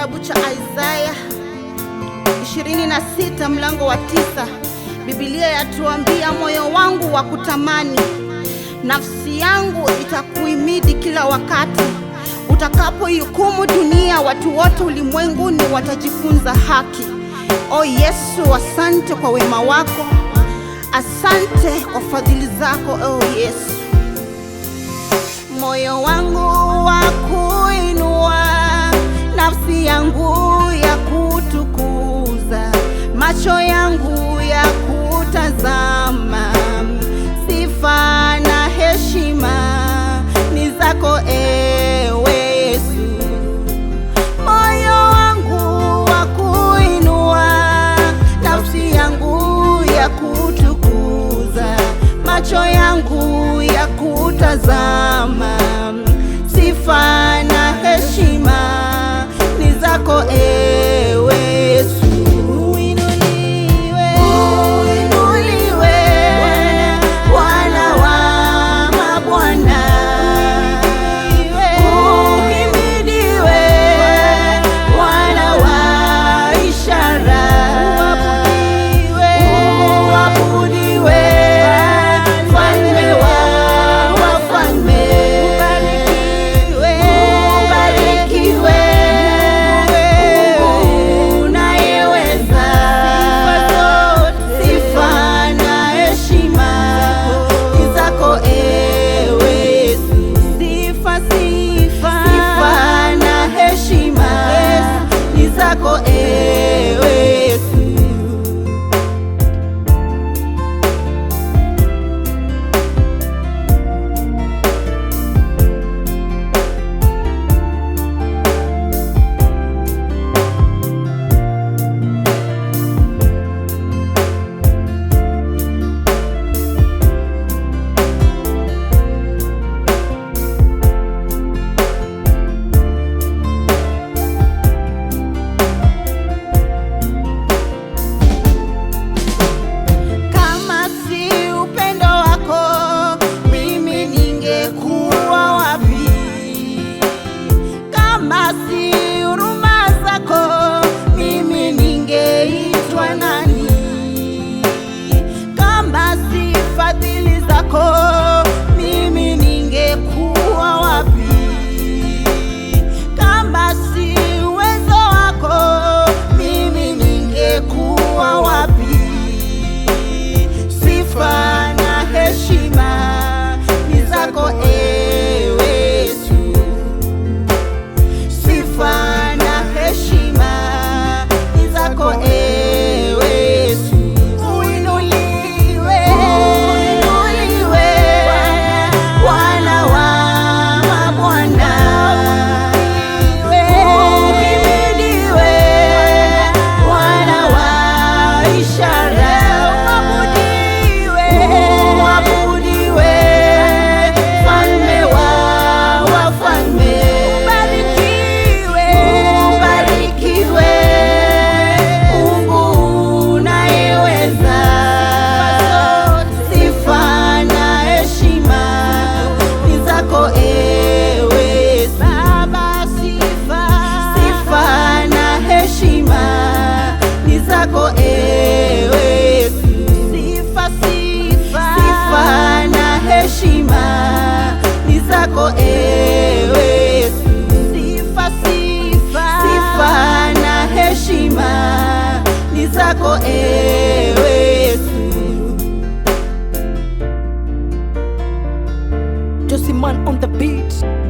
kitabu cha Isaya 26 mlango wa 9. Biblia yatuambia, moyo wangu wa kutamani, nafsi yangu itakuhimidi kila wakati. Utakapohukumu dunia, watu wote ulimwenguni watajifunza haki. O Yesu, asante kwa wema wako, asante kwa fadhili zako. O Yesu, moyo wangu wa kuinua, nafsi yangu ya kutukuza, macho yangu ya kutazama, sifa na heshima ni zako ewe Yesu. Moyo wangu wa kuinua, nafsi yangu ya kutukuza, macho yangu ya kutazama, sifa na heshima ni zako ewe Yesu. Mimi ningekuwa wapi? Kama si uwezo wako, mimi ningekuwa wapi? Sifa na heshima ni zako ewe Yesu, sifa na heshima ni zako ewe Yesu. Josie Man on the beat.